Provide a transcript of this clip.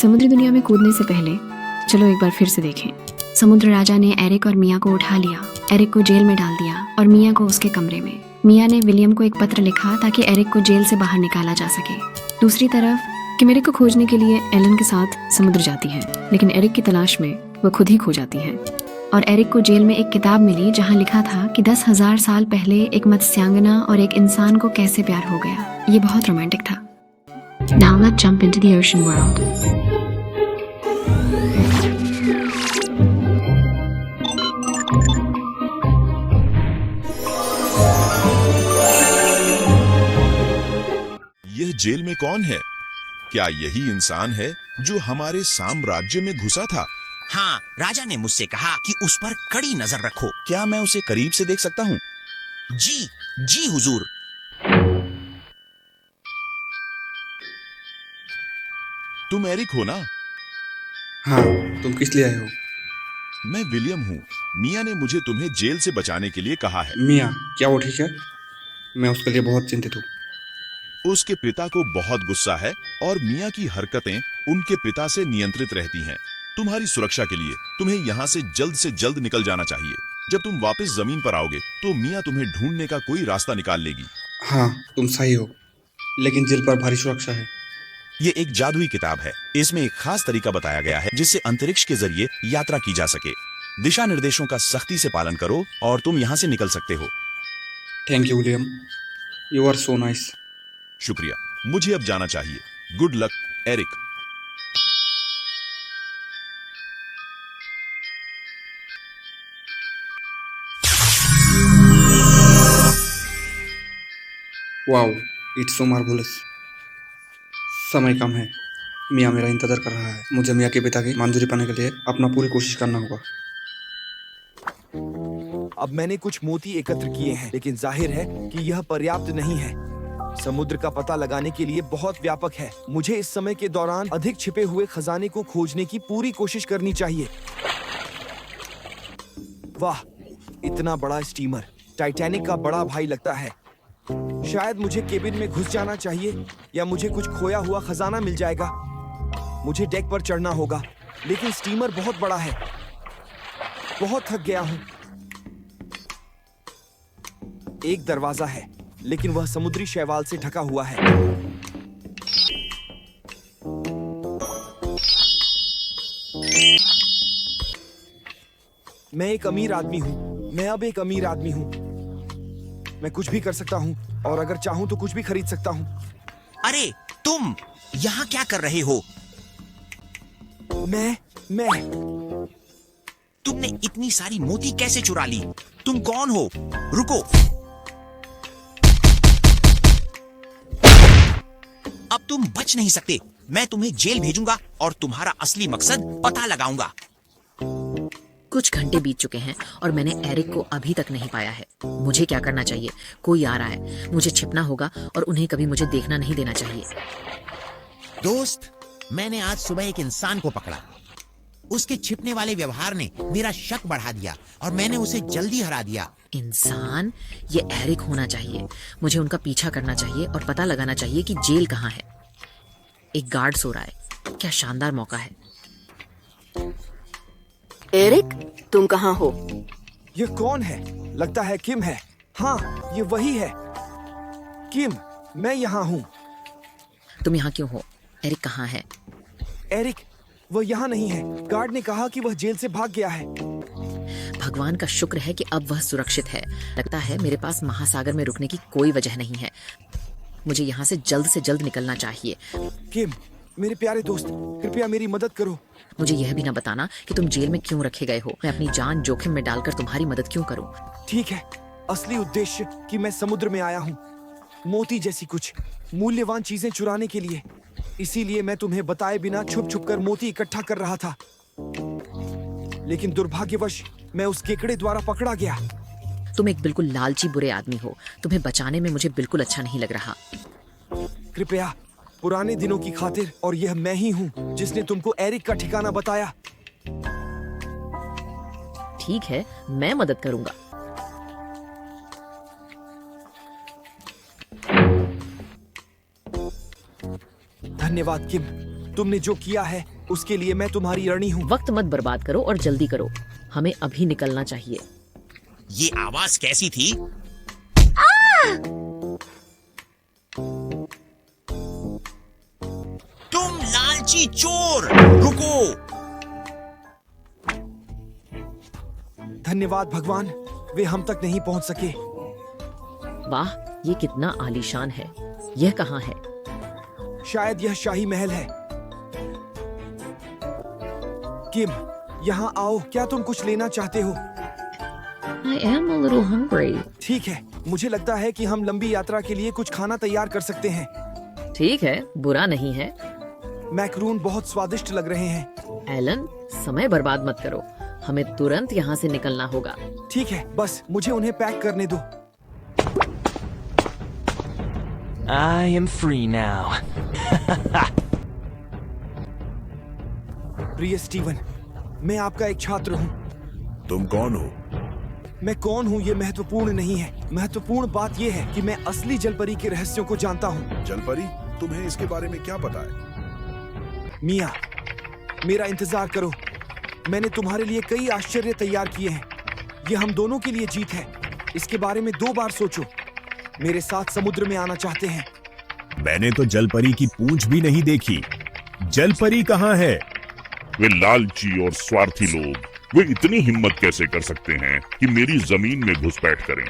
समुद्री दुनिया में कूदने से पहले चलो एक बार फिर से देखें। समुद्र राजा ने एरिक और मिया को उठा लिया, एरिक को जेल में डाल दिया और मिया को उसके कमरे में। मिया ने विलियम को एक पत्र लिखा ताकि एरिक को जेल से बाहर निकाला जा सके। दूसरी तरफ किमेरे को खोजने के लिए एलन के साथ समुद्र जाती है, लेकिन एरिक की तलाश में वो खुद ही खो जाती है। और एरिक को जेल में एक किताब मिली जहाँ लिखा था कि 10,000 साल पहले एक मत्स्यांगना और एक इंसान को कैसे प्यार हो गया। ये बहुत रोमांटिक था। Now let's jump into the ocean world. यह जेल में कौन है? क्या यही इंसान है जो हमारे साम्राज्य में घुसा था? हाँ, राजा ने मुझसे कहा कि उस पर कड़ी नजर रखो। क्या मैं उसे करीब से देख सकता हूँ? जी, जी हुजूर। तुम एरिक हो ना? हाँ, तुम किस लिए आए हो? मैं विलियम हूँ। मिया ने मुझे तुम्हें जेल से बचाने के लिए कहा है। मिया, क्या वो ठीक है? मैं उसके लिए बहुत चिंतित हूँ। उसके पिता को बहुत गुस्सा है और मिया की हरकतें उनके पिता से नियंत्रित रहती हैं। तुम्हारी सुरक्षा के लिए तुम्हें यहाँ से जल्द निकल जाना चाहिए। जब तुम वापस जमीन पर आओगे तो मिया तुम्हें ढूंढने का कोई रास्ता निकाल लेगी। हाँ, तुम सही हो, लेकिन जेल पर भारी सुरक्षा है। ये एक जादुई किताब है। इसमें एक खास तरीका बताया गया है जिससे अंतरिक्ष के जरिए यात्रा की जा सके। दिशा निर्देशों का सख्ती से पालन करो और तुम यहाँ से निकल सकते हो। Thank you William, you are so nice. शुक्रिया, मुझे अब जाना चाहिए। Good luck Eric. Wow, it's so marvellous. समय कम है, मिया मेरा इंतजार कर रहा है। मुझे मिया के पिता की मंजूरी पाने के लिए अपना पूरी कोशिश करना होगा। अब मैंने कुछ मोती एकत्र किए हैं, लेकिन जाहिर है कि यह पर्याप्त नहीं है। समुद्र का पता लगाने के लिए बहुत व्यापक है। मुझे इस समय के दौरान अधिक छिपे हुए खजाने को खोजने की पूरी कोशिश करनी चाहिए। वाह, इतना बड़ा स्टीमर टाइटैनिक का बड़ा भाई लगता है। शायद मुझे केबिन में घुस जाना चाहिए या मुझे कुछ खोया हुआ खजाना मिल जाएगा। मुझे डेक पर चढ़ना होगा, लेकिन स्टीमर बहुत बड़ा है। बहुत थक गया हूं। एक दरवाजा है, लेकिन वह समुद्री शैवाल से ढका हुआ है। मैं एक अमीर आदमी हूं। मैं अब एक अमीर आदमी हूं। मैं कुछ भी कर सकता हूं और अगर चाहूं तो कुछ भी खरीद सकता हूं। अरे, तुम यहाँ क्या कर रहे हो? मैं तुमने इतनी सारी मोती कैसे चुरा ली? तुम कौन हो? रुको। अब तुम बच नहीं सकते। मैं तुम्हें जेल भेजूंगा और तुम्हारा असली मकसद पता लगाऊंगा। कुछ घंटे बीत चुके हैं और मैंने एरिक को अभी तक नहीं पाया है। मुझे क्या करना चाहिए? कोई आ रहा है। मुझे छिपना होगा और उन्हें कभी मुझे देखना नहीं देना चाहिए। दोस्त, मैंने आज सुबह एक इंसान को पकड़ा। उसके छिपने वाले व्यवहार ने मेरा शक बढ़ा दिया और मैंने उसे जल्दी हरा दिया। इंसान? ये एरिक होना चाहिए। मुझे उनका पीछा करना चाहिए और पता लगाना चाहिए कि जेल कहाँ है। एक गार्ड सो रहा है। क्या शानदार मौका है। एरिक, तुम कहाँ हो? यह कौन है? लगता है किम है। हाँ, ये वही है। किम, मैं यहाँ हूँ। तुम यहाँ क्यों हो? एरिक कहाँ है? एरिक, वह यहाँ नहीं है। गार्ड ने कहा कि वह जेल से भाग गया है। भगवान का शुक्र है कि अब वह सुरक्षित है। लगता है मेरे पास महासागर में रुकने की कोई वजह नहीं है। मुझे यहाँ से जल्द निकलना चाहिए। किम, मेरे प्यारे दोस्त, कृपया मेरी मदद करो। मुझे यह भी ना बताना कि तुम जेल में क्यों रखे गए हो। मैं अपनी जान जोखिम में डालकर तुम्हारी मदद क्यों करूं? ठीक है, असली उद्देश्य कि मैं समुद्र में आया हूँ मोती जैसी कुछ मूल्यवान चीजें चुराने के लिए। इसीलिए मैं तुम्हें बताए बिना छुप कर मोती इकट्ठा कर रहा था। लेकिन दुर्भाग्यवश मैं उस केकड़े द्वारा पकड़ा गया। तुम एक बिल्कुल लालची बुरे आदमी हो। तुम्हें बचाने में मुझे बिल्कुल अच्छा नहीं लग रहा। कृपया, पुराने दिनों की खातिर, और यह मैं ही हूँ जिसने तुमको एरिक का ठिकाना बताया। ठीक है, मैं मदद करूंगा। धन्यवाद किम, तुमने जो किया है उसके लिए मैं तुम्हारी ऋणी हूँ। वक्त मत बर्बाद करो और जल्दी करो, हमें अभी निकलना चाहिए। ये आवाज कैसी थी? तुम लालची चोर, रुको। धन्यवाद भगवान, वे हम तक नहीं पहुंच सके। वाह, ये कितना आलीशान है। यह कहाँ है? शायद यह शाही महल है। किम, यहाँ आओ, क्या तुम कुछ लेना चाहते हो? I am a little hungry. ठीक है, मुझे लगता है कि हम लंबी यात्रा के लिए कुछ खाना तैयार कर सकते हैं। ठीक है, बुरा नहीं है। मैकरून बहुत स्वादिष्ट लग रहे हैं। एलन, समय बर्बाद मत करो, हमें तुरंत यहाँ से निकलना होगा। ठीक है, बस मुझे उन्हें पैक करने दो। I am free now. प्रिय स्टीवन, मैं आपका एक छात्र हूँ। तुम कौन हो? मैं कौन हूँ ये महत्वपूर्ण नहीं है। महत्वपूर्ण बात ये है कि मैं असली जलपरी के रहस्यों को जानता हूँ। जलपरी, तुम्हें इसके बारे में क्या पता है? मिया, मेरा इंतजार करो। मैंने तुम्हारे लिए कई आश्चर्य तैयार किए हैं। ये हम दोनों के लिए जीत है। इसके बारे में 2 बार सोचो। मेरे साथ समुद्र में आना चाहते हैं? मैंने तो जलपरी की पूंछ भी नहीं देखी। जलपरी कहाँ है? वे लालची और स्वार्थी लोग, वे इतनी हिम्मत कैसे कर सकते हैं कि मेरी जमीन में घुसपैठ करें?